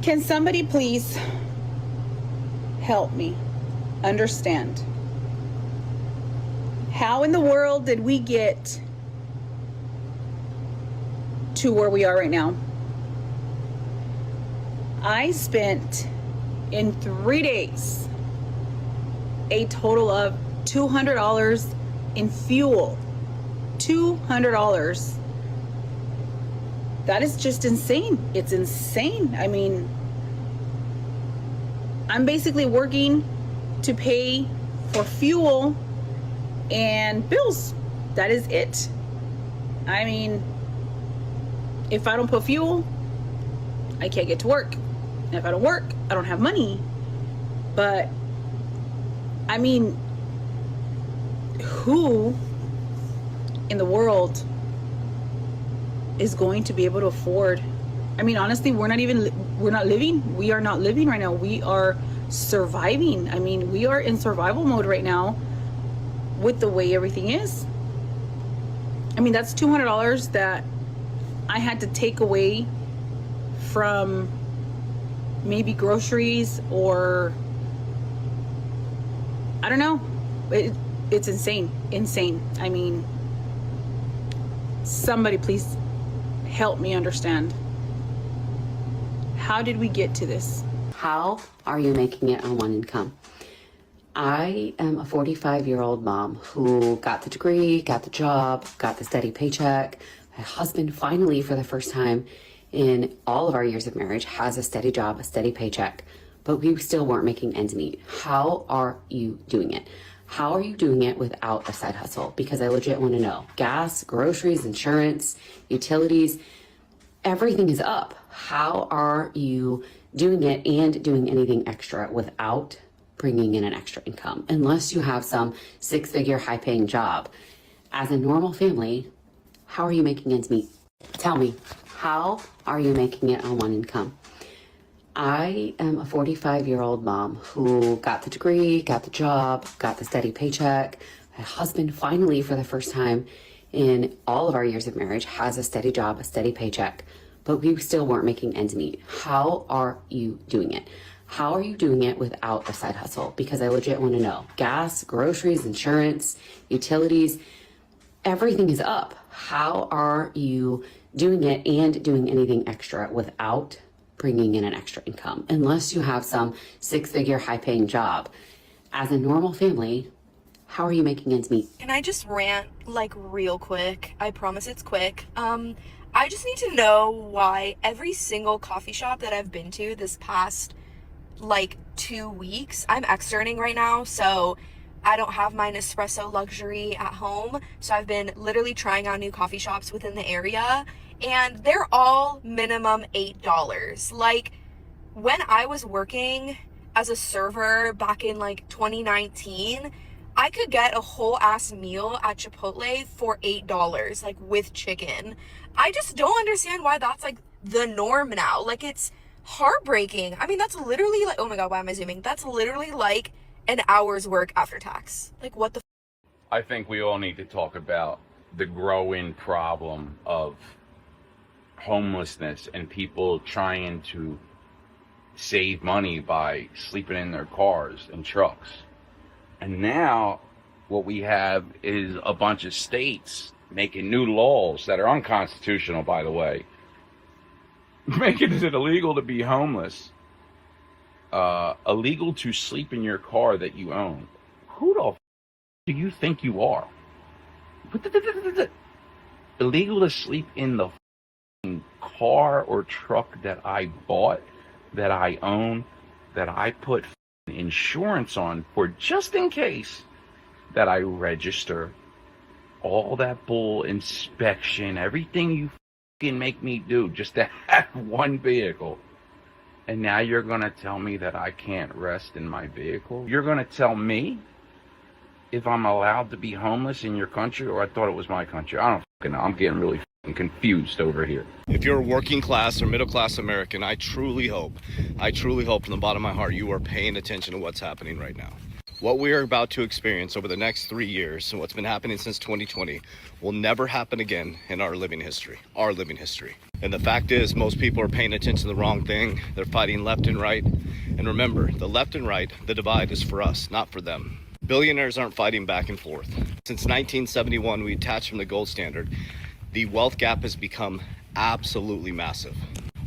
Can somebody please help me understand? How in the world did we get to where we are right now? I spent in 3 days a total of $200 in fuel. $200. That is just insane. It's insane. I mean, I'm basically working to pay for fuel and bills. That is it. I mean, if I don't put fuel, I can't get to work. And if I don't work, I don't have money. But I mean, who in the world is going to be able to afford? I mean, honestly, we're not living. We are not living right now. We are surviving. I mean, we are in survival mode right now with the way everything is. I mean, that's $200 that I had to take away from maybe groceries, or I don't know. It's insane. I mean, somebody please help me understand. How did we get to this? How are you making it on one income? I am a 45-year-old mom who got the degree, got the job, got the steady paycheck. My husband finally, for the first time in all of our years of marriage, has a steady job, a steady paycheck, but we still weren't making ends meet. How are you doing it? How are you doing it without a side hustle? Because I legit want to know. Gas, groceries, insurance, utilities, everything is up. How are you doing it and doing anything extra without bringing in an extra income? Unless you have some six-figure, high-paying job. As a normal family, how are you making ends meet? Tell me, how are you making it on one income? I am a 45-year-old mom who got the degree, got the job, got the steady paycheck. My husband finally, for the first time in all of our years of marriage, has a steady job, a steady paycheck, but we still weren't making ends meet. How are you doing it? How are you doing it without a side hustle? Because I legit want to know. Gas, groceries, insurance, utilities, everything is up. How are you doing it and doing anything extra without bringing in an extra income? Unless you have some six-figure, high-paying job. As a normal family, how are you making ends meet? Can I just rant like real quick? I promise it's quick. I just need to know why every single coffee shop that I've been to this past like 2 weeks, I'm externing right now, so I don't have my Nespresso luxury at home, so I've been literally trying out new coffee shops within the area, and they're all minimum $8. Like, when I was working as a server back in like 2019, I could get a whole ass meal at Chipotle for $8, like with chicken. I just don't understand why that's like the norm now. Like, it's heartbreaking. I mean, that's literally like, oh my god, why am I zooming? That's literally like an hour's work after tax. Like, what the I think we all need to talk about the growing problem of homelessness and people trying to save money by sleeping in their cars and trucks. And now what we have is a bunch of states making new laws that are unconstitutional, by the way, making it illegal to be homeless, illegal to sleep in your car that you own. Who the f do you think you are? Illegal to sleep in the car or truck that I bought, that I own, that I put insurance on for, just in case, that I register, all that bull inspection, everything you make me do just to have one vehicle. And now you're gonna tell me that I can't rest in my vehicle? You're gonna tell me if I'm allowed to be homeless in your country, or I thought it was my country? I don't fucking know. I'm getting really confused over here. If you're a working class or middle class American, I truly hope from the bottom of my heart you are paying attention to what's happening right now. What we are about to experience over the next 3 years and what's been happening since 2020 will never happen again in our living history. And the fact is, most people are paying attention to the wrong thing. They're fighting left and right. And remember, the left and right, the divide is for us, not for them. Billionaires aren't fighting back and forth. Since 1971, we detached from the gold standard. The wealth gap has become absolutely massive.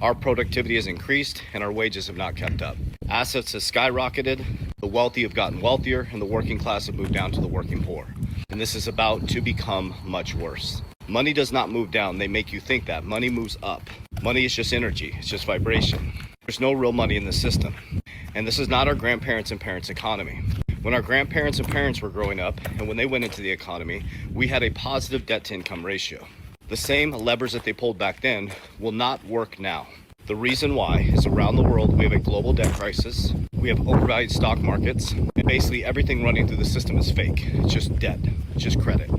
Our productivity has increased and our wages have not kept up. Assets have skyrocketed, the wealthy have gotten wealthier, and the working class have moved down to the working poor. And this is about to become much worse. Money does not move down, they make you think that. Money moves up. Money is just energy, it's just vibration. There's no real money in the system. And this is not our grandparents' and parents' economy. When our grandparents and parents were growing up, and when they went into the economy, we had a positive debt-to-income ratio. The same levers that they pulled back then will not work now. The reason why is around the world we have a global debt crisis, we have overvalued stock markets, and basically everything running through the system is fake. It's just debt, it's just credit.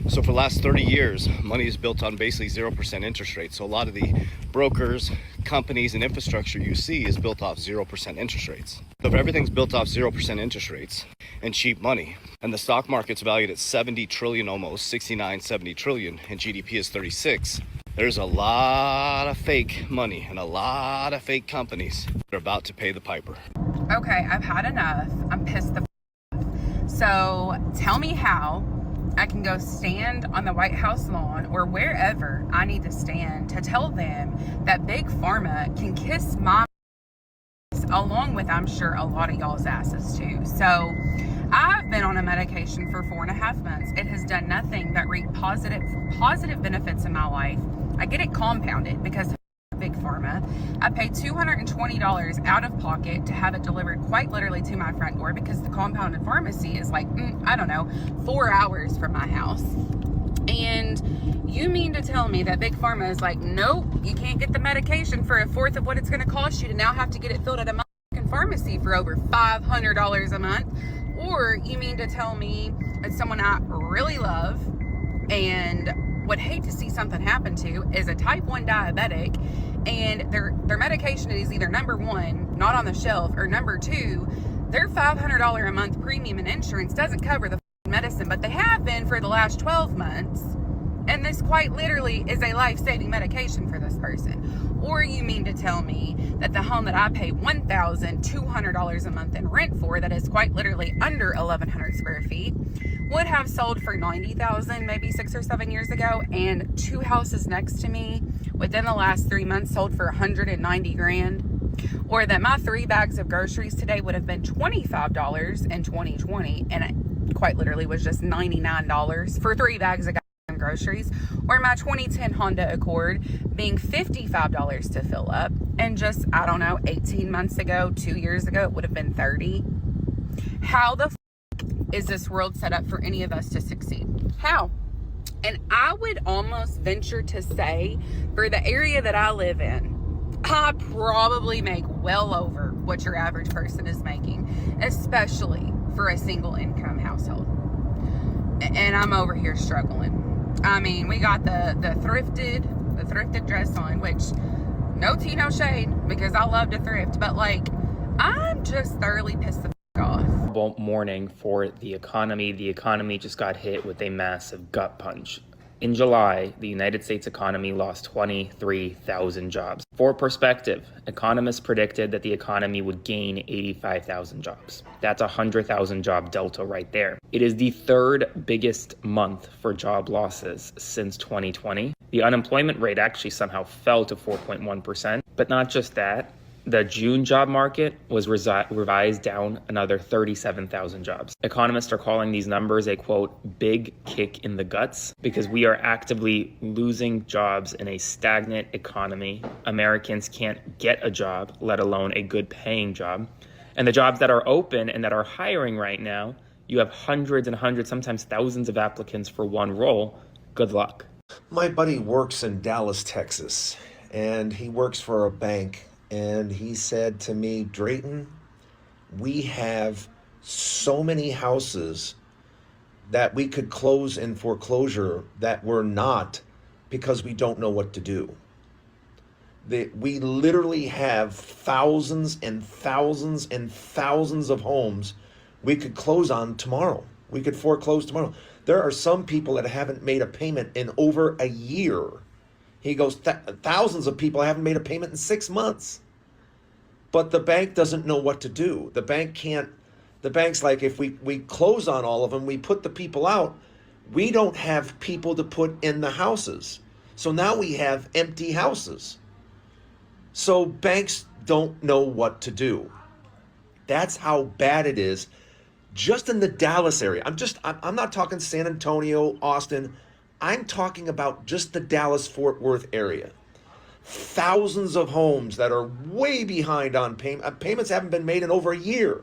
So for the last 30 years, money is built on basically 0% interest rates. So a lot of the brokers, companies, and infrastructure you see is built off 0% interest rates. So if everything's built off 0% interest rates and cheap money, and the stock market's valued at 70 trillion almost, 69, 70 trillion, and GDP is 36, there's a lot of fake money and a lot of fake companies that are about to pay the piper. Okay, I've had enough. I'm pissed the off. So tell me how I can go stand on the White House lawn or wherever I need to stand to tell them that Big Pharma can kiss my ass, along with, I'm sure, a lot of y'all's asses too. So I've been on a medication for 4.5 months. It has done nothing but reap positive benefits in my life. I get it compounded because of Big Pharma. I paid $220 out of pocket to have it delivered quite literally to my front door because the compounded pharmacy is like, I don't know, 4 hours from my house. And you mean to tell me that Big Pharma is like, nope, you can't get the medication for 1/4 of what it's going to cost you to now have to get it filled at a pharmacy for over $500 a month? Or you mean to tell me that someone I really love and would hate to see something happen to is a type 1 diabetic, and their medication is either number one, not on the shelf, or number two, their $500 a month premium and insurance doesn't cover the medicine, but they have been for the last 12 months. And this quite literally is a life-saving medication for this person. Or you mean to tell me that the home that I pay $1,200 a month in rent for, that is quite literally under 1,100 square feet, would have sold for $90,000 maybe 6 or 7 years ago, and 2 houses next to me within the last 3 months sold for $190,000? Or that my 3 bags of groceries today would have been $25 in 2020, and it quite literally was just $99 for 3 bags of groceries? Or my 2010 Honda Accord being $55 to fill up, and just, I don't know, 18 months ago, 2 years ago, it would have been $30. How the is this world set up for any of us to succeed? How? And I would almost venture to say, for the area that I live in, I probably make well over what your average person is making, especially for a single income household. And I'm over here struggling. I mean, we got the thrifted dress on, which no tea, no shade, because I love to thrift, but like, I'm just thoroughly pissed the off. Morning for the economy. The economy just got hit with a massive gut punch. In July, the United States economy lost 23,000 jobs. For perspective, economists predicted that the economy would gain 85,000 jobs. That's a 100,000 job delta right there. It is the 3rd biggest month for job losses since 2020. The unemployment rate actually somehow fell to 4.1%. But not just that, the June job market was revised down another 37,000 jobs. Economists are calling these numbers a, quote, big kick in the guts, because we are actively losing jobs in a stagnant economy. Americans can't get a job, let alone a good paying job. And the jobs that are open and that are hiring right now, you have hundreds and hundreds, sometimes thousands of applicants for one role. Good luck. My buddy works in Dallas, Texas, and he works for a bank. And he said to me, Drayton, we have so many houses that we could close in foreclosure that we're not, because we don't know what to do. We literally have thousands and thousands and thousands of homes we could close on tomorrow. We could foreclose tomorrow. There are some people that haven't made a payment in over a year. He goes, thousands of people haven't made a payment in 6 months. But the bank doesn't know what to do. The bank's like, if we close on all of them, we put the people out, we don't have people to put in the houses. So now we have empty houses. So banks don't know what to do. That's how bad it is just in the Dallas area. I'm not talking San Antonio, Austin. I'm talking about just the Dallas-Fort Worth area. Thousands of homes that are way behind on payment. Payments haven't been made in over a year.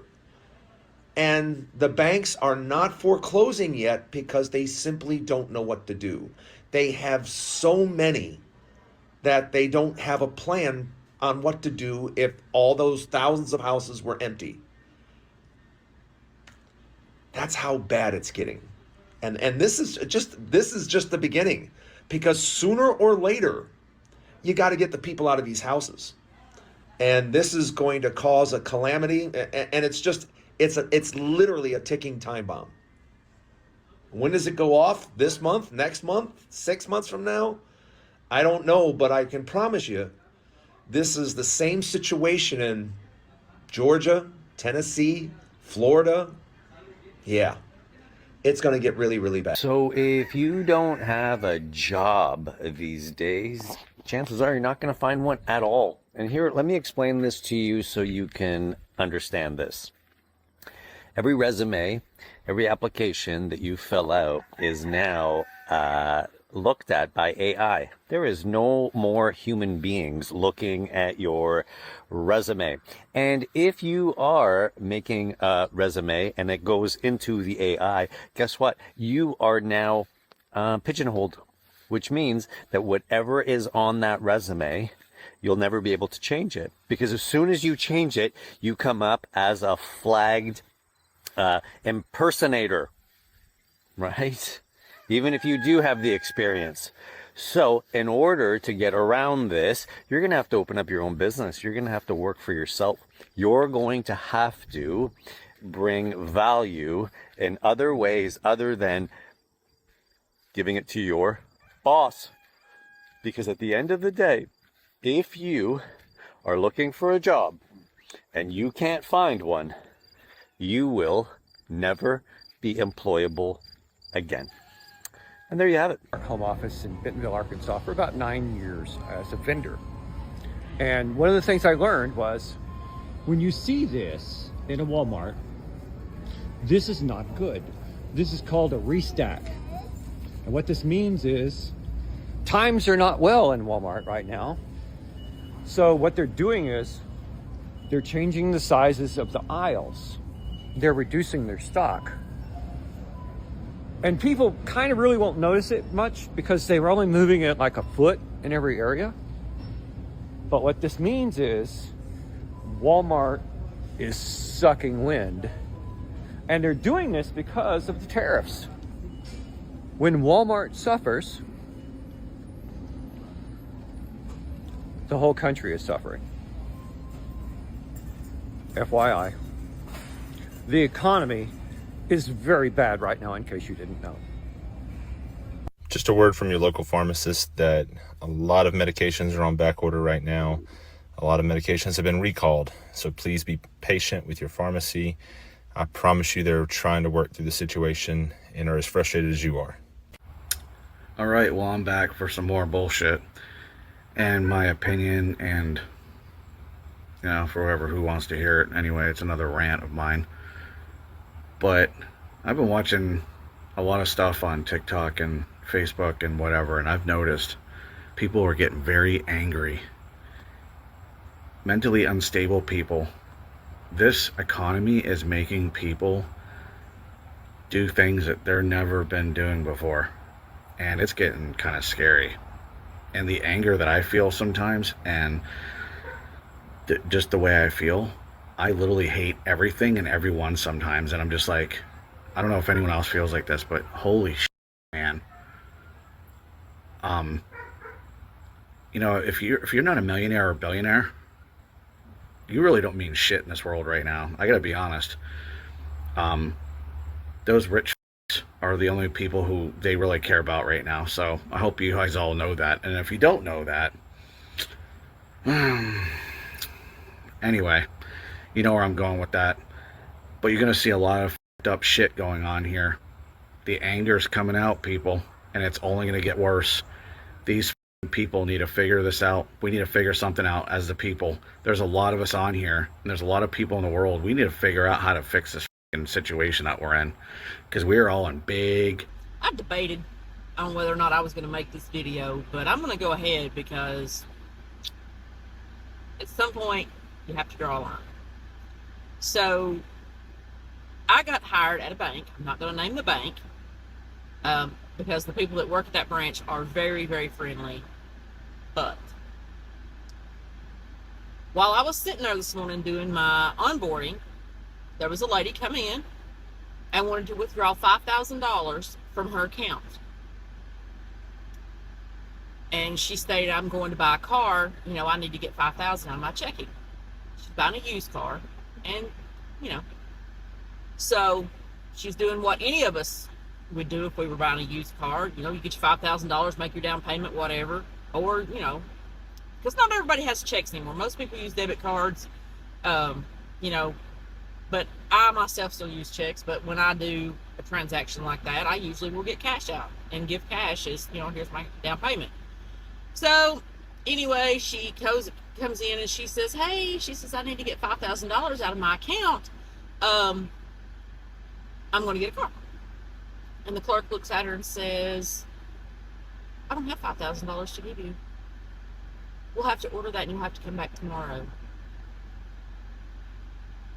And the banks are not foreclosing yet because they simply don't know what to do. They have so many that they don't have a plan on what to do if all those thousands of houses were empty. That's how bad it's getting. And this is just the beginning, because sooner or later you got to get the people out of these houses. And this is going to cause a calamity, and it's literally a ticking time bomb. When does it go off? This month, next month, 6 months from now? I don't know, but I can promise you this is the same situation in Georgia, Tennessee, Florida. Yeah, it's going to get really, really bad. So if you don't have a job these days, chances are you're not going to find one at all. And here, let me explain this to you so you can understand this. Every resume, every application that you fill out is now looked at by AI. There is no more human beings looking at your resume. And if you are making a resume and it goes into the AI, guess what? You are now pigeonholed, which means that whatever is on that resume, you'll never be able to change it. Because as soon as you change it, you come up as a flagged impersonator, right? Even if you do have the experience. So in order to get around this, you're going to have to open up your own business. You're going to have to work for yourself. You're going to have to bring value in other ways other than giving it to your boss. Because at the end of the day, if you are looking for a job and you can't find one, you will never be employable again. And there you have it. Our home office in Bentonville, Arkansas for about 9 years as a vendor. And one of the things I learned was when you see this in a Walmart, this is not good. This is called a restack. And what this means is times are not well in Walmart right now. So what they're doing is they're changing the sizes of the aisles. They're reducing their stock. And people kind of really won't notice it much because they were only moving it like a foot in every area. But what this means is Walmart is sucking wind. And they're doing this because of the tariffs. When Walmart suffers, the whole country is suffering. FYI. The economy is very bad right now, in case you didn't know. Just a word from your local pharmacist that a lot of medications are on back order right now. A lot of medications have been recalled. So please be patient with your pharmacy. I promise you they're trying to work through the situation and are as frustrated as you are. All right, well, I'm back for some more bullshit and my opinion, and for whoever who wants to hear it. Anyway, it's another rant of mine. But I've been watching a lot of stuff on TikTok and Facebook and whatever, and I've noticed people are getting very angry. Mentally unstable people. This economy is making people do things that they've never been doing before. And it's getting kind of scary. And the anger that I feel sometimes, and just the way I feel, I literally hate everything and everyone sometimes, and I'm just like, I don't know if anyone else feels like this, but holy shit, man. If you're not a millionaire or a billionaire, you really don't mean shit in this world right now. I gotta be honest. Those rich are the only people who they really care about right now. So I hope you guys all know that. And if you don't know that, anyway, you know where I'm going with that. But you're going to see a lot of up shit going on here. The anger's coming out, people, and it's only going to get worse. These people need to figure this out. We need to figure something out as the people. There's a lot of us on here, and there's a lot of people in the world. We need to figure out how to fix this situation that we're in, because we're all in big. I debated on whether or not I was going to make this video, but I'm going to go ahead because at some point you have to draw a line. So I got hired at a bank. I'm not going to name the bank because the people that work at that branch are very, very friendly. But while I was sitting there this morning doing my onboarding, there was a lady come in and wanted to withdraw $5,000 from her account. And she stated, I'm going to buy a car, you know, I need to get $5,000 out of my checking. She's buying a used car, and, you know, so she's doing what any of us would do if we were buying a used car. You know, you get your $5,000, make your down payment, whatever. Or, you know, because not everybody has checks anymore. Most people use debit cards, you know, but I myself still use checks. But when I do a transaction like that, I usually will get cash out and give cash as, you know, here's my down payment. So anyway, she comes in and she says, hey, she says, I need to get $5,000 out of my account. I'm going to get a car. And the clerk looks at her and says, I don't have $5,000 to give you. We'll have to order that and you'll have to come back tomorrow.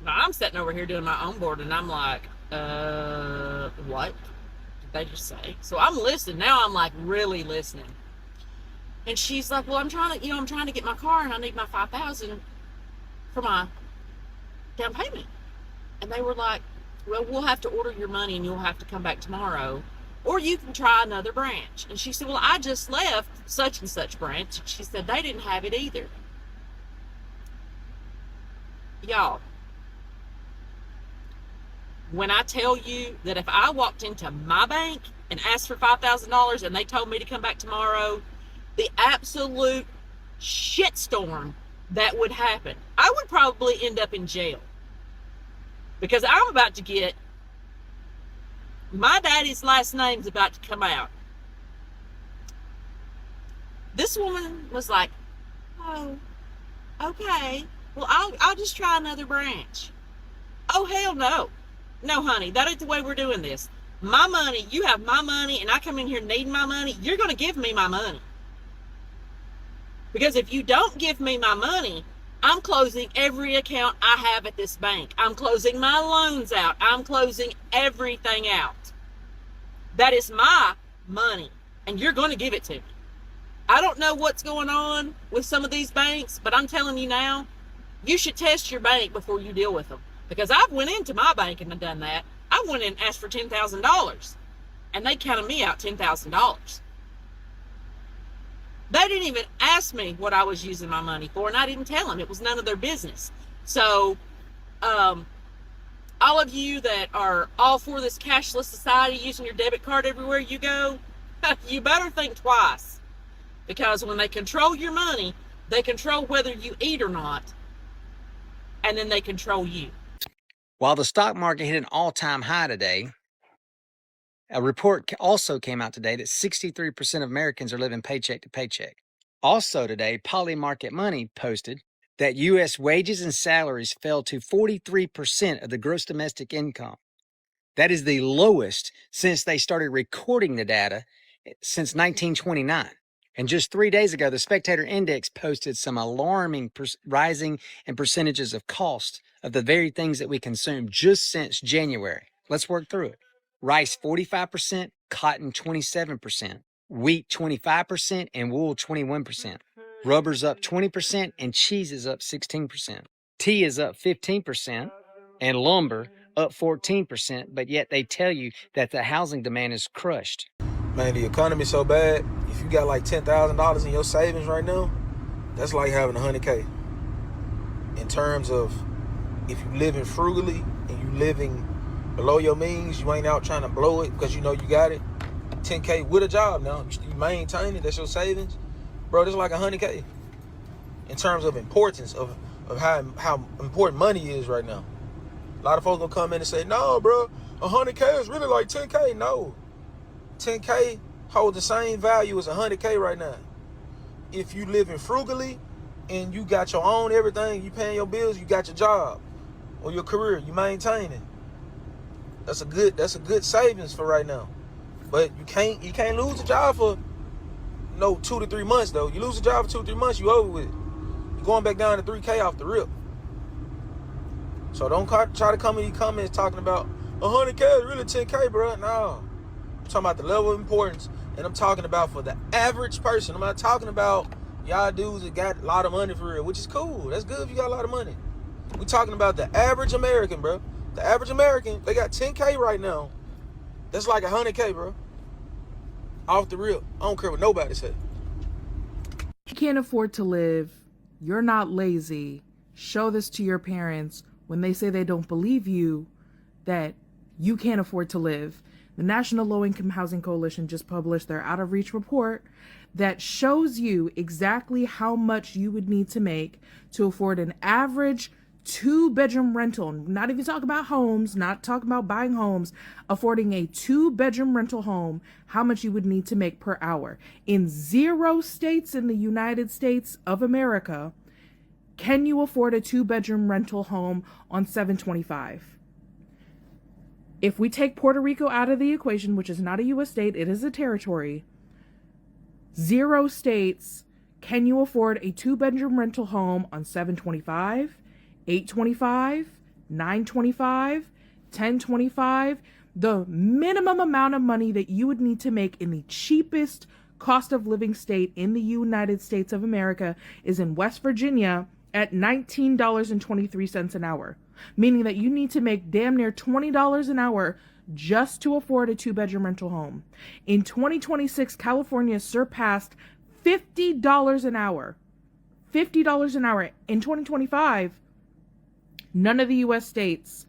Now I'm sitting over here doing my onboard and I'm like, what did they just say? So I'm listening. Now I'm like really listening. And she's like, well, I'm trying to get my car and I need my $5,000 for my down payment. And they were like, well, we'll have to order your money and you'll have to come back tomorrow, or you can try another branch. And she said, well, I just left such and such branch. She said they didn't have it either. Y'all, when I tell you that if I walked into my bank and asked for $5,000 and they told me to come back tomorrow, the absolute shitstorm that would happen, I would probably end up in jail. Because I'm about to get, my daddy's last name's about to come out. This woman was like, oh, okay, well, I'll just try another branch. Oh, hell no. No, honey, that ain't the way we're doing this. My money, you have my money, and I come in here needing my money, you're going to give me my money. Because if you don't give me my money, I'm closing every account I have at this bank. I'm closing my loans out. I'm closing everything out. That is my money, and you're going to give it to me. I don't know what's going on with some of these banks, but I'm telling you now, you should test your bank before you deal with them. Because I've went into my bank and done that. I went in and asked for $10,000, and they counted me out $10,000. They didn't even ask me what I was using my money for, and I didn't tell them. It was none of their business. So, all of you that are all for this cashless society, using your debit card everywhere you go, you better think twice. Because when they control your money, they control whether you eat or not, and then they control you. While the stock market hit an all-time high today, a report also came out today that 63% of Americans are living paycheck to paycheck. Also today, Polymarket Money posted that U.S. wages and salaries fell to 43% of the gross domestic income. That is the lowest since they started recording the data since 1929. And just 3 days ago, the Spectator Index posted some alarming rising in percentages of cost of the very things that we consume just since January. Let's work through it. Rice 45%, cotton 27%, wheat 25%, and wool 21%. Rubber's up 20%, and cheese is up 16%. Tea is up 15%, and lumber up 14%, but yet they tell you that the housing demand is crushed. Man, the economy's so bad, if you got like $10,000 in your savings right now, that's like having $100K. In terms of if you living frugally and you living below your means. You ain't out trying to blow it because you know you got it. 10K with a job now. You maintain it. That's your savings. Bro, this is like 100K in terms of importance of how important money is right now. A lot of folks gonna come in and say, no, bro, 100K is really like 10K. No, 10K holds the same value as 100K right now. If you living frugally and you got your own everything, you paying your bills, you got your job or your career, you maintaining. That's a good savings for right now. But you can't lose a job for 2 to 3 months though. You lose a job for 2 or 3 months, you over with. You're going back down to 3K off the rip. So don't try to come in these comments talking about 100K is really 10K, bro. No. I'm talking about the level of importance, and I'm talking about for the average person. I'm not talking about y'all dudes that got a lot of money for real, which is cool. That's good if you got a lot of money. We're talking about the average American, bro. The average American, they got 10K right now. That's like 100K, bro. Off the rip. I don't care what nobody said. You can't afford to live. You're not lazy. Show this to your parents when they say they don't believe you that you can't afford to live. The National Low Income Housing Coalition just published their Out of Reach report that shows you exactly how much you would need to make to afford an average 2-bedroom rental. Not even talk about homes, not talk about buying homes, affording a 2-bedroom rental home, how much you would need to make per hour. In 0 states in the United States of America, can you afford a 2-bedroom rental home on $725? If we take Puerto Rico out of the equation, which is not a U.S. state, it is a territory, 0 states, can you afford a 2-bedroom rental home on $725, $825, $925, $1025? The minimum amount of money that you would need to make in the cheapest cost of living state in the United States of America is in West Virginia at $19.23 an hour, meaning that you need to make damn near $20 an hour just to afford a 2-bedroom rental home. In 2026, California surpassed $50 an hour. $50 an hour. In 2025, none of the U.S. states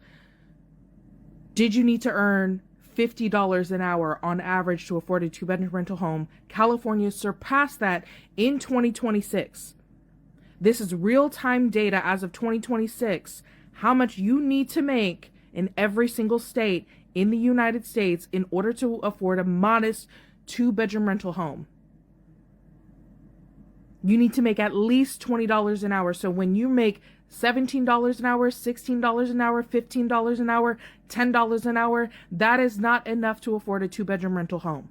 did you need to earn $50 an hour on average to afford a 2-bedroom rental home. California surpassed that in 2026. This is real-time data as of 2026. How much you need to make in every single state in the United States in order to afford a modest 2-bedroom rental home. You need to make at least $20 an hour. So when you make $17 an hour, $16 an hour, $15 an hour, $10 an hour, that is not enough to afford a 2-bedroom rental home.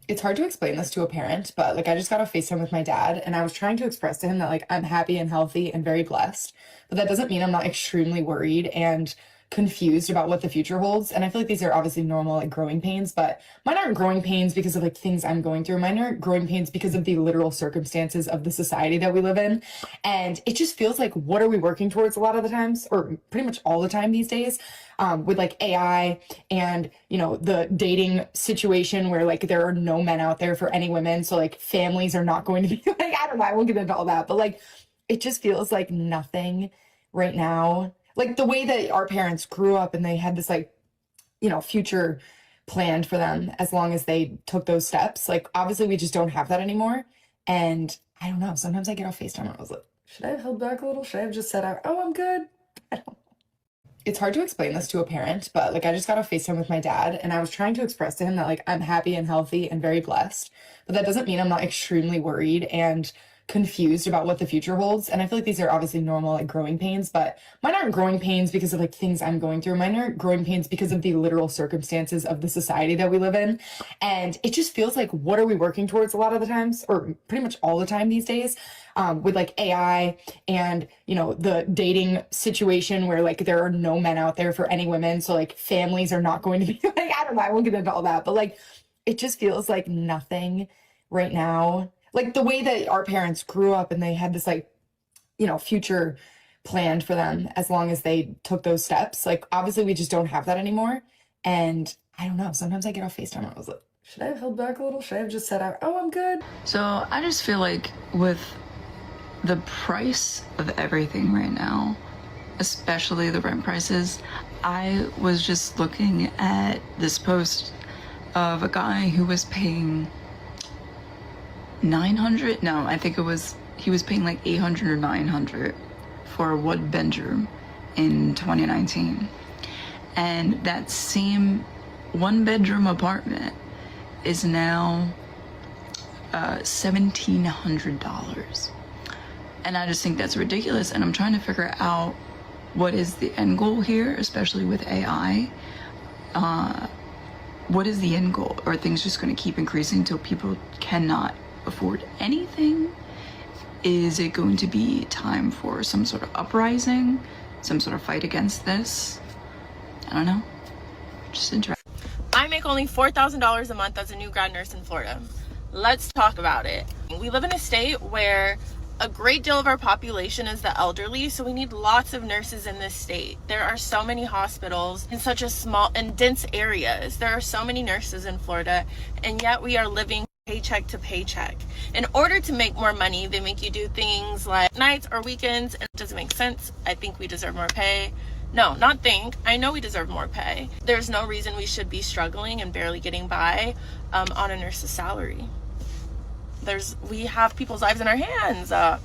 It's hard to explain this to a parent, but I just got a FaceTime with my dad and I was trying to express to him that I'm happy and healthy and very blessed, but that doesn't mean I'm not extremely worried and confused about what the future holds. And I feel like these are obviously normal growing pains, but mine aren't growing pains because of things I'm going through. Mine are growing pains because of the literal circumstances of the society that we live in. And it just feels like, what are we working towards a lot of the times, or pretty much all the time these days, with AI and, the dating situation where there are no men out there for any women. So families are not going to be I don't know, I won't get into all that, but it just feels like nothing right now. The way that our parents grew up and they had this future planned for them as long as they took those steps. Obviously we just don't have that anymore. And I don't know, sometimes I get off FaceTime and I was like, should I have held back a little? Should I have just said, oh, I'm good? I don't know. It's hard to explain this to a parent, but I just got a FaceTime with my dad and I was trying to express to him that I'm happy and healthy and very blessed, but that doesn't mean I'm not extremely worried and confused about what the future holds. And I feel like these are obviously normal growing pains, but mine aren't growing pains because of things I'm going through. Mine are growing pains because of the literal circumstances of the society that we live in. And it just feels like, what are we working towards a lot of the times, or pretty much all the time these days, with AI and, the dating situation where there are no men out there for any women. So families are not going to be I don't know, I won't get into all that, but it just feels like nothing right now. The way that our parents grew up and they had this future planned for them as long as they took those steps. Obviously we just don't have that anymore. And I don't know, sometimes I get off FaceTime and I was like, should I have held back a little? Should I have just said, oh, I'm good? So I just feel like with the price of everything right now, especially the rent prices. I was just looking at this post of a guy who was paying 900. No, I think he was paying like 800 or 900 for a one bedroom in 2019. And that same one bedroom apartment is now $1,700. And I just think that's ridiculous. And I'm trying to figure out what is the end goal here, especially with AI. What is the end goal? Are things just going to keep increasing until people cannot afford anything? Is it going to be time for some sort of uprising, some sort of fight against this? I don't know. Just interesting. I make only $4,000 a month as a new grad nurse in Florida. Let's talk about it. We live in a state where a great deal of our population is the elderly, so we need lots of nurses in this state. There are so many hospitals in such a small and dense areas. There are so many nurses in Florida, and yet we are living paycheck to paycheck. In order to make more money, they make you do things like nights or weekends, and it doesn't make sense. I think we deserve more pay. No, not think. I know we deserve more pay. There's no reason we should be struggling and barely getting by on a nurse's salary. We have people's lives in our hands. How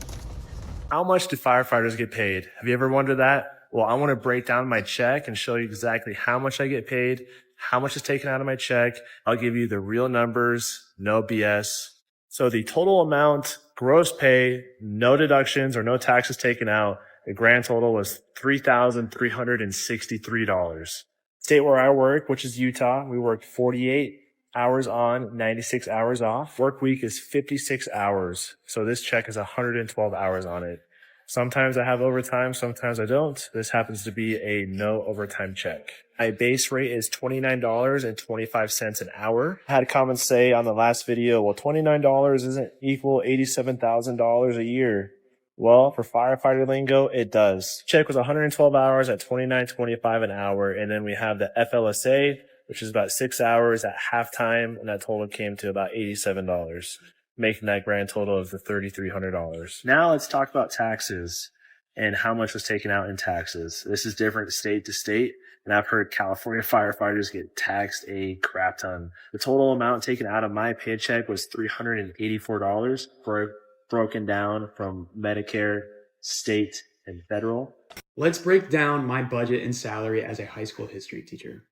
much do firefighters get paid? Have you ever wondered that? Well, I want to break down my check and show you exactly how much I get paid, how much is taken out of my check. I'll give you the real numbers, no BS. So the total amount, gross pay, no deductions or no taxes taken out, the grand total was $3,363. State where I work, which is Utah, we work 48 hours on, 96 hours off. Work week is 56 hours. So this check is 112 hours on it. Sometimes I have overtime, sometimes I don't. This happens to be a no overtime check. My base rate is $29.25 an hour. I had comments say on the last video, well, $29 isn't equal $87,000 a year. Well, for firefighter lingo, it does. Check was 112 hours at $29.25 an hour. And then we have the FLSA, which is about 6 hours at halftime, and that total came to about $87, making that grand total of the $3,300. Now let's talk about taxes and how much was taken out in taxes. This is different state to state, and I've heard California firefighters get taxed a crap ton. The total amount taken out of my paycheck was $384, broken down from Medicare, state, and federal. Let's break down my budget and salary as a high school history teacher.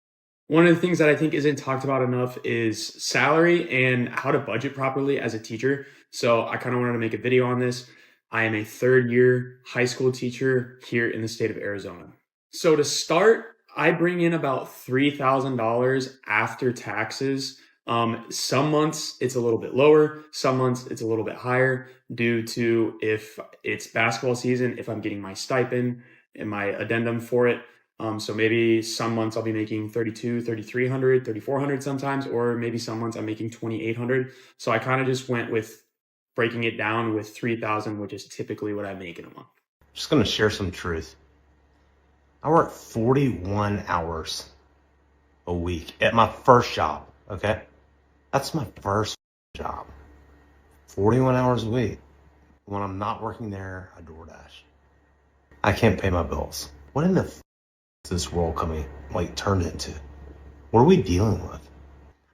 One of the things that I think isn't talked about enough is salary and how to budget properly as a teacher. So I kind of wanted to make a video on this. I am a third-year high school teacher here in the state of Arizona. So to start, I bring in about $3,000 after taxes. Some months it's a little bit lower, some months it's a little bit higher due to if it's basketball season, if I'm getting my stipend and my addendum for it. So maybe some months I'll be making $3,200, $3,300, $3,400 sometimes, or maybe some months I'm making $2,800. So I kind of just went with breaking it down with $3,000, which is typically what I make in a month. Just going to share some truth. I work 41 hours a week at my first job, okay? That's my first job. 41 hours a week. When I'm not working there, I DoorDash. I can't pay my bills. What in the is this world turned into? What are we dealing with?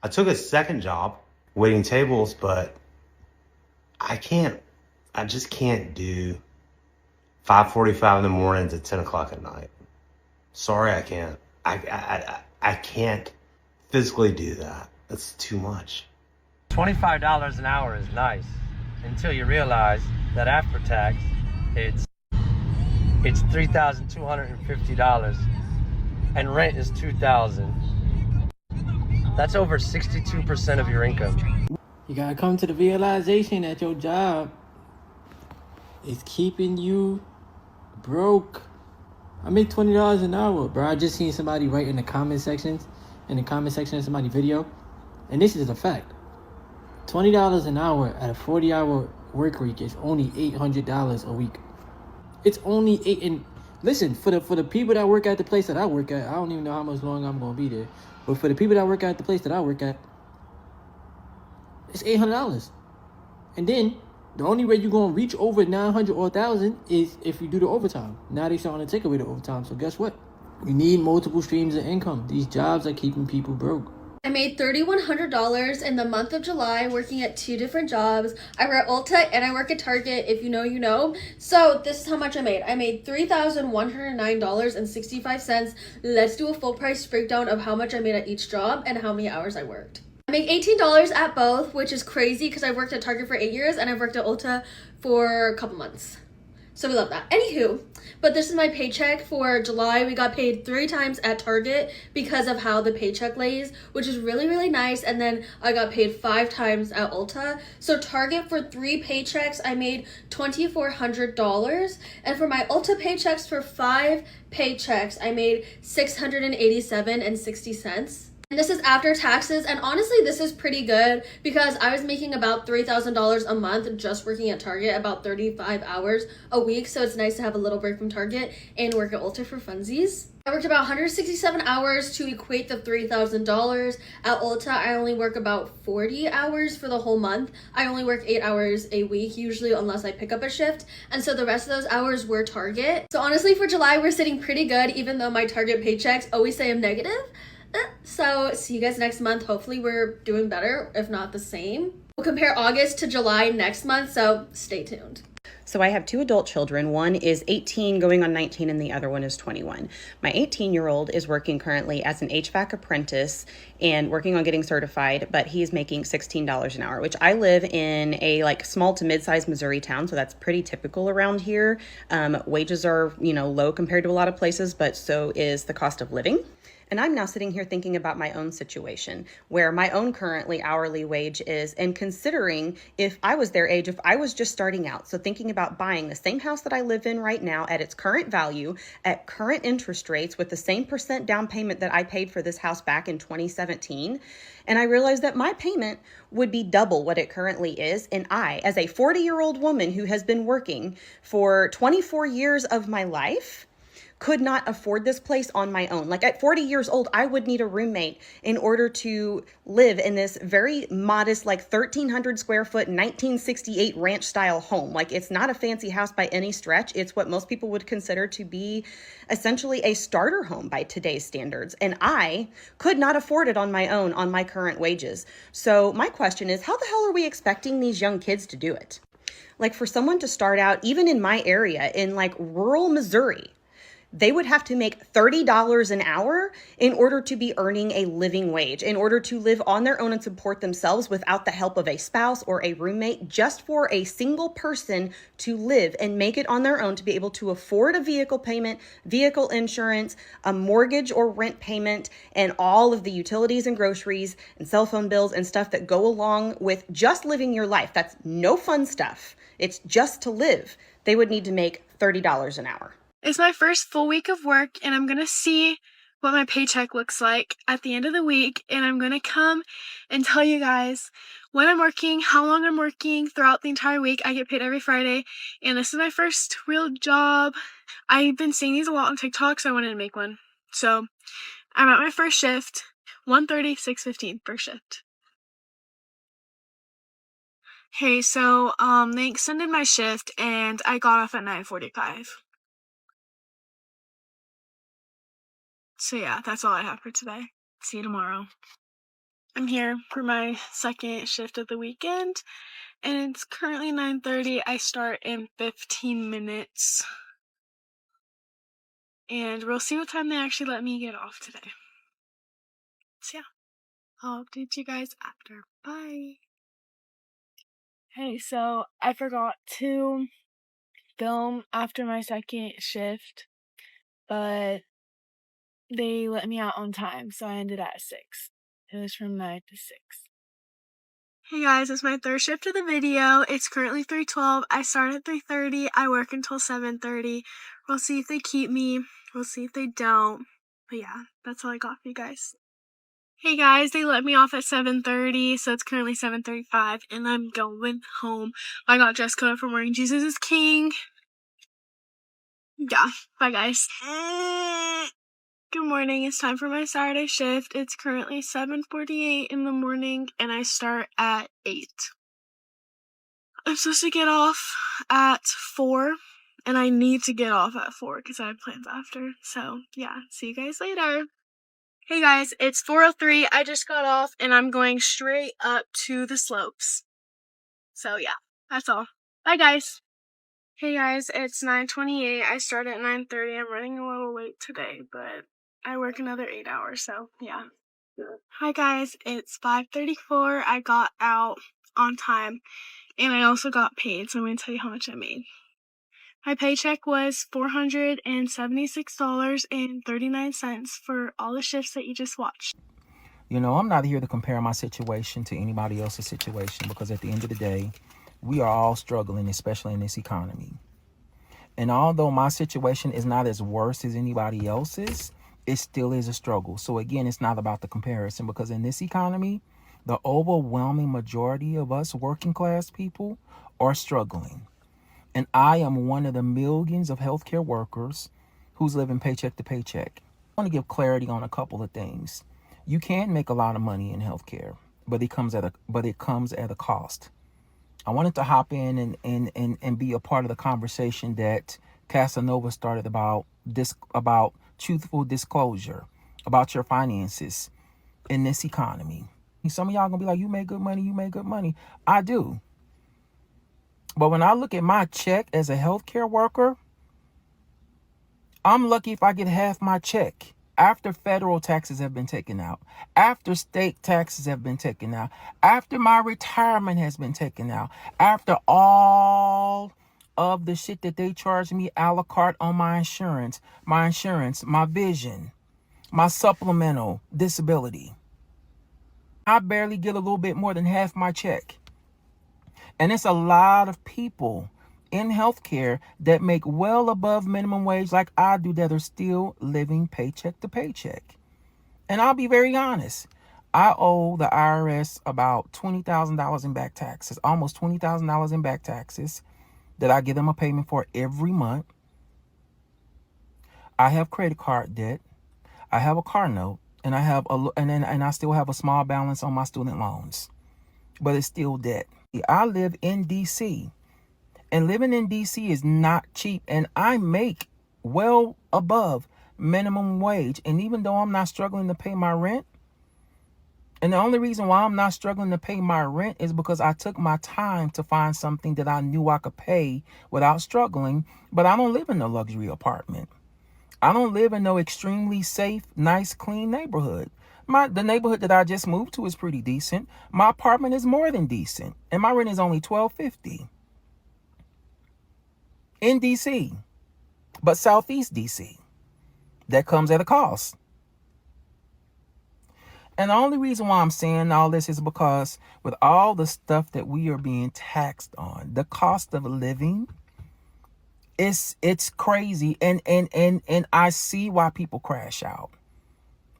I took a second job waiting tables, but I just can't do 5:45 in the morning to 10 o'clock at night. Sorry, I can't. I can't physically do that. That's too much. $25 an hour is nice until you realize that after tax, it's $3,250 and rent is $2,000. That's over 62% of your income. You gotta come to the realization that your job is keeping you broke. I make $20 an hour, bro. I just seen somebody write in the comment section of somebody's video, and this is a fact. $20 an hour at a 40-hour work week is only $800 a week. It's only $8. And listen, for the people that work at the place that I work at, I don't even know how much longer I'm gonna be there. But for the people that work at the place that I work at, it's $800. And then The only way you're going to reach over 900 or 1,000 is if you do the overtime. Now they starting to take away the overtime. So guess what? We need multiple streams of income. These jobs are keeping people broke. I made $3,100 in the month of July working at 2 different jobs. I work at Ulta and I work at Target. If you know, you know. So this is how much I made. I made $3,109.65. Let's do a full price breakdown of how much I made at each job and how many hours I worked. I make $18 at both, which is crazy because I worked at Target for 8 years and I've worked at Ulta for a couple months. So we love that. Anywho, but this is my paycheck for July. We got paid 3 times at Target because of how the paycheck lays, which is really, really nice. And then I got paid 5 times at Ulta. So Target for 3 paychecks, I made $2,400. And for my Ulta paychecks for 5 paychecks, I made $687.60. And this is after taxes, and honestly this is pretty good because I was making about $3,000 a month just working at Target, about 35 hours a week, so it's nice to have a little break from Target and work at Ulta for funsies. I worked about 167 hours to equate the $3,000. At Ulta, I only work about 40 hours for the whole month. I only work 8 hours a week usually unless I pick up a shift, and so the rest of those hours were Target. So honestly for July, we're sitting pretty good even though my Target paychecks always say I'm negative. So see you guys next month. Hopefully we're doing better, if not the same. We'll compare August to July next month, so stay tuned. So I have 2 adult children. One is 18 going on 19 and the other one is 21. My 18-year-old is working currently as an HVAC apprentice and working on getting certified, but he's making $16 an hour, which I live in a small to mid-sized Missouri town, so that's pretty typical around here. Wages are, low compared to a lot of places, but so is the cost of living. And I'm now sitting here thinking about my own situation, where my own currently hourly wage is, and considering if I was their age, if I was just starting out. So thinking about buying the same house that I live in right now at its current value, at current interest rates, with the same % down payment that I paid for this house back in 2017. And I realized that my payment would be double what it currently is. And I, as a 40-year-old woman who has been working for 24 years of my life, could not afford this place on my own. At 40 years old, I would need a roommate in order to live in this very modest, 1,300 square foot, 1968 ranch style home. It's not a fancy house by any stretch. It's what most people would consider to be essentially a starter home by today's standards. And I could not afford it on my own on my current wages. So my question is, how the hell are we expecting these young kids to do it? For someone to start out, even in my area, in rural Missouri, they would have to make $30 an hour in order to be earning a living wage, in order to live on their own and support themselves without the help of a spouse or a roommate, just for a single person to live and make it on their own, to be able to afford a vehicle payment, vehicle insurance, a mortgage or rent payment, and all of the utilities and groceries and cell phone bills and stuff that go along with just living your life. That's no fun stuff. It's just to live. They would need to make $30 an hour. It's my first full week of work, and I'm going to see what my paycheck looks like at the end of the week, and I'm going to come and tell you guys when I'm working, how long I'm working throughout the entire week. I get paid every Friday, and this is my first real job. I've been seeing these a lot on TikTok, so I wanted to make one. So I'm at my first shift, 1:30, 6:15 first shift. Hey, so they extended my shift, and I got off at 9:45. So yeah, that's all I have for today. See you tomorrow. I'm here for my second shift of the weekend, and it's currently 9:30. I start in 15 minutes. And we'll see what time they actually let me get off today. So yeah, I'll update you guys after. Bye. Hey, so I forgot to film after my second shift, but they let me out on time, so I ended at 6. It was from 9 to 6. Hey guys, it's my third shift of the video. It's currently 3:12. I start at 3:30. I work until 7:30. We'll see if they keep me. We'll see if they don't. But yeah, that's all I got for you guys. Hey guys, they let me off at 7:30, so it's currently 7:35, and I'm going home. I got dress code from wearing Jesus is King. Yeah, bye guys. Good morning, it's time for my Saturday shift. It's currently 7:48 in the morning, and I start at 8. I'm supposed to get off at 4, and I need to get off at 4 because I have plans after. So, yeah, see you guys later. Hey guys, it's 4:03. I just got off, and I'm going straight up to the slopes. So, yeah, that's all. Bye, guys. Hey guys, it's 9:28. I start at 9:30. I'm running a little late today, but I work another 8 hours, so yeah. Hi guys, it's 5:34. I got out on time, and I also got paid, so I'm going to tell you how much I made. My paycheck was $476.39 for all the shifts that you just watched. You know, I'm not here to compare my situation to anybody else's situation, because at the end of the day, we are all struggling, especially in this economy. And although my situation is not as worse as anybody else's, it still is a struggle. So again, it's not about the comparison, because in this economy, the overwhelming majority of us working class people are struggling. And I am one of the millions of healthcare workers who's living paycheck to paycheck. I want to give clarity on a couple of things. You can make a lot of money in healthcare, but it comes at a cost. I wanted to hop in and be a part of the conversation that Casanova started about truthful disclosure about your finances in this economy. Some of y'all gonna be like, you make good money. I do. But when I look at my check as a healthcare worker, I'm lucky if I get half my check after federal taxes have been taken out, after state taxes have been taken out, after my retirement has been taken out, after all of the shit that they charge me a la carte on my insurance, my vision, my supplemental disability. I barely get a little bit more than half my check. And it's a lot of people in healthcare that make well above minimum wage like I do that are still living paycheck to paycheck. And I'll be very honest. I owe the IRS about $20,000 in back taxes, almost $20,000 in back taxes that I give them a payment for every month. I have credit card debt. I have a car note, and I still have a small balance on my student loans, but it's still debt. I live in DC, and living in DC is not cheap, and I make well above minimum wage. And even though I'm not struggling to pay my rent, and the only reason why I'm not struggling to pay my rent is because I took my time to find something that I knew I could pay without struggling. But I don't live in a luxury apartment. I don't live in no extremely safe, nice, clean neighborhood. The neighborhood that I just moved to is pretty decent. My apartment is more than decent, and my rent is only $12.50 in DC, but Southeast DC. That comes at a cost. And the only reason why I'm saying all this is because with all the stuff that we are being taxed on, the cost of living, it's crazy. And I see why people crash out.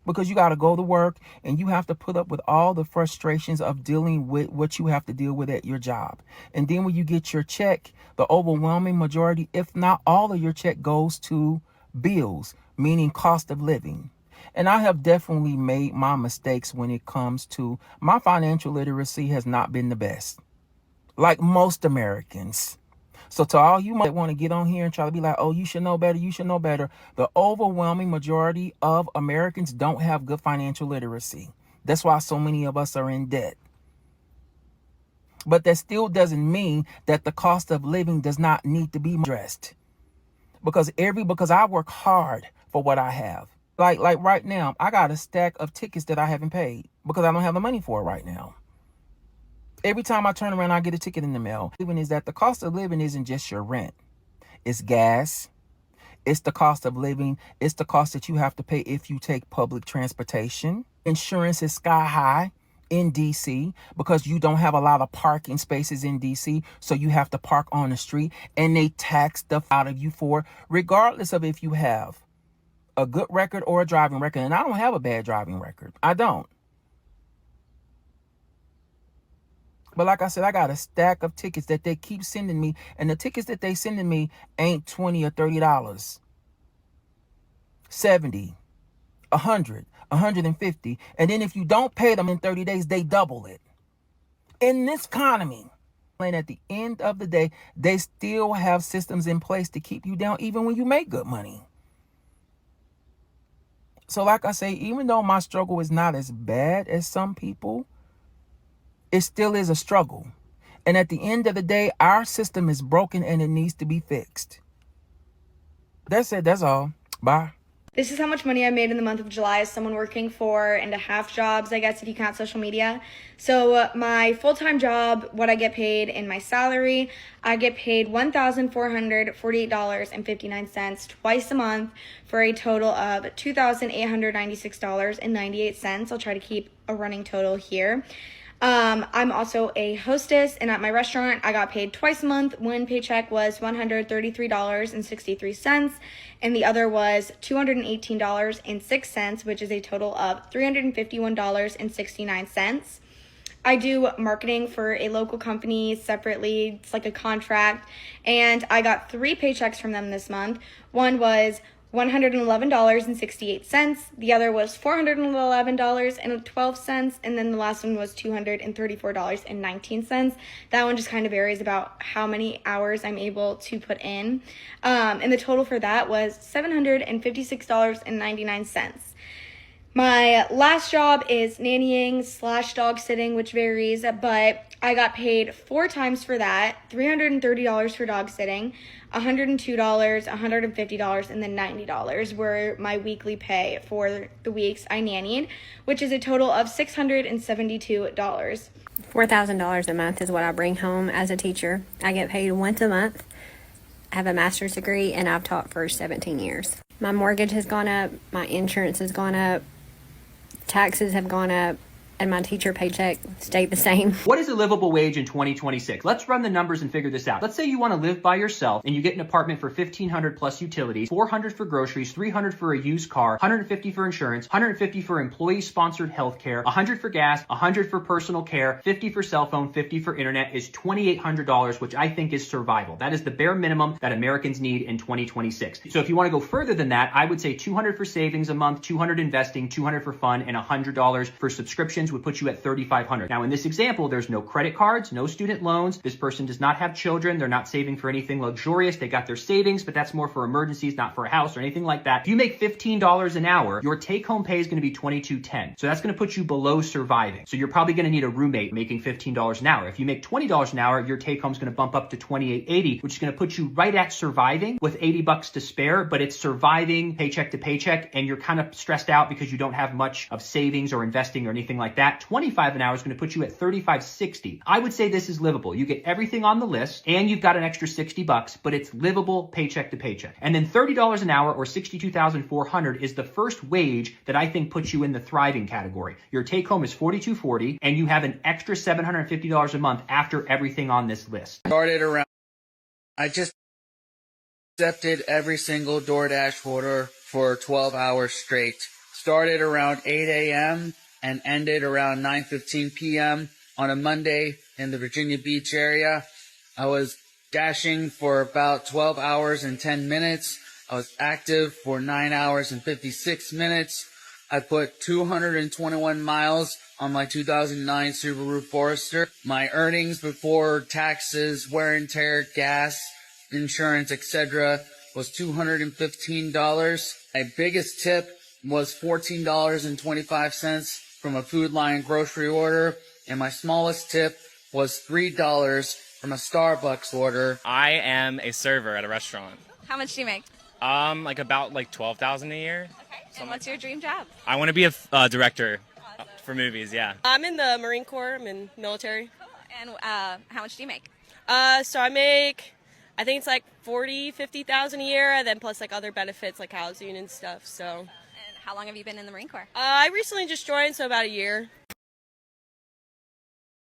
Because you got to go to work and you have to put up with all the frustrations of dealing with what you have to deal with at your job. And then when you get your check, the overwhelming majority, if not all of your check, goes to bills, meaning cost of living. And I have definitely made my mistakes when it comes to my financial literacy has not been the best, like most Americans. So to all you that want to get on here and try to be like, oh, you should know better, the overwhelming majority of Americans don't have good financial literacy. That's why so many of us are in debt. But that still doesn't mean that the cost of living does not need to be addressed. Because I work hard for what I have. Like right now, I got a stack of tickets that I haven't paid because I don't have the money for it right now. Every time I turn around, I get a ticket in the mail. Even is that the cost of living isn't just your rent. It's gas. It's the cost of living. It's the cost that you have to pay if you take public transportation. Insurance is sky high in DC because you don't have a lot of parking spaces in DC. So you have to park on the street and they tax stuff out of you for, regardless of if you have a good record or a driving record. And I don't have a bad driving record. I don't. But like I said, I got a stack of tickets that they keep sending me. And the tickets that they sending me ain't $20 or $30. $70, $100, $150. And then if you don't pay them in 30 days, they double it. In this economy, And at the end of the day, they still have systems in place to keep you down even when you make good money. So like I say, even though my struggle is not as bad as some people, it still is a struggle. And at the end of the day, our system is broken and it needs to be fixed. That's it. That's all. Bye. This is how much money I made in the month of July as someone working 4.5 jobs, I guess, if you count social media. So my full-time job, what I get paid in my salary, I get paid $1,448.59 twice a month for a total of $2,896.98. I'll try to keep a running total here. I'm also a hostess, and at my restaurant, I got paid twice a month. One paycheck was $133.63, and the other was $218.06, which is a total of $351.69. I do marketing for a local company separately. It's like a contract, and I got 3 paychecks from them this month. One was $111.68. The other was $411.12, and then the last one was $234.19. That one just kind of varies about how many hours I'm able to put in. And the total for that was $756.99. My last job is nannying / dog sitting, which varies, but I got paid 4 times for that, $330 for dog sitting, $102, $150, and then $90 were my weekly pay for the weeks I nannied, which is a total of $672. $4,000 a month is what I bring home as a teacher. I get paid once a month. I have a master's degree, and I've taught for 17 years. My mortgage has gone up, my insurance has gone up, taxes have gone up, and my teacher paycheck stayed the same. What is a livable wage in 2026? Let's run the numbers and figure this out. Let's say you want to live by yourself and you get an apartment for $1,500 plus utilities, $400 for groceries, $300 for a used car, $150 for insurance, $150 for employee-sponsored healthcare, $100 for gas, $100 for personal care, $50 for cell phone, $50 for internet is $2,800, which I think is survival. That is the bare minimum that Americans need in 2026. So if you want to go further than that, I would say $200 for savings a month, $200 investing, $200 for fun, and $100 for subscriptions would put you at $3,500. Now in this example, there's no credit cards, no student loans. This person does not have children. They're not saving for anything luxurious. They got their savings, but that's more for emergencies, not for a house or anything like that. If you make $15 an hour, your take-home pay is going to be $22.10. So that's going to put you below surviving. So you're probably going to need a roommate making $15 an hour. If you make $20 an hour, your take-home is going to bump up to $28.80, which is going to put you right at surviving with $80 to spare, but it's surviving paycheck to paycheck, and you're kind of stressed out because you don't have much of savings or investing or anything like that. $25 an hour is going to put you at $35.60. I would say this is livable. You get everything on the list and you've got an extra $60, but it's livable paycheck to paycheck. And then $30 an hour or $62,400 is the first wage that I think puts you in the thriving category. Your take home is $42.40 and you have an extra $750 a month after everything on this list. I just accepted every single DoorDash order for 12 hours straight. Started around 8 a.m. and ended around 9:15 p.m. on a Monday in the Virginia Beach area. I was dashing for about 12 hours and 10 minutes. I was active for 9 hours and 56 minutes. I put 221 miles on my 2009 Subaru Forester. My earnings before taxes, wear and tear, gas, insurance, etc. was $215. My biggest tip was $14.25 from a Food Lion grocery order, and my smallest tip was $3 from a Starbucks order. I am a server at a restaurant. How much do you make? About $12,000 a year. Okay. And what's your dream job? I want to be a director for movies. Yeah. I'm in the Marine Corps. I'm in military. And how much do you make? So I make, I think it's like $50,000 a year, and then plus like other benefits like housing and stuff. So. And how long have you been in the Marine Corps? I recently just joined, so about a year.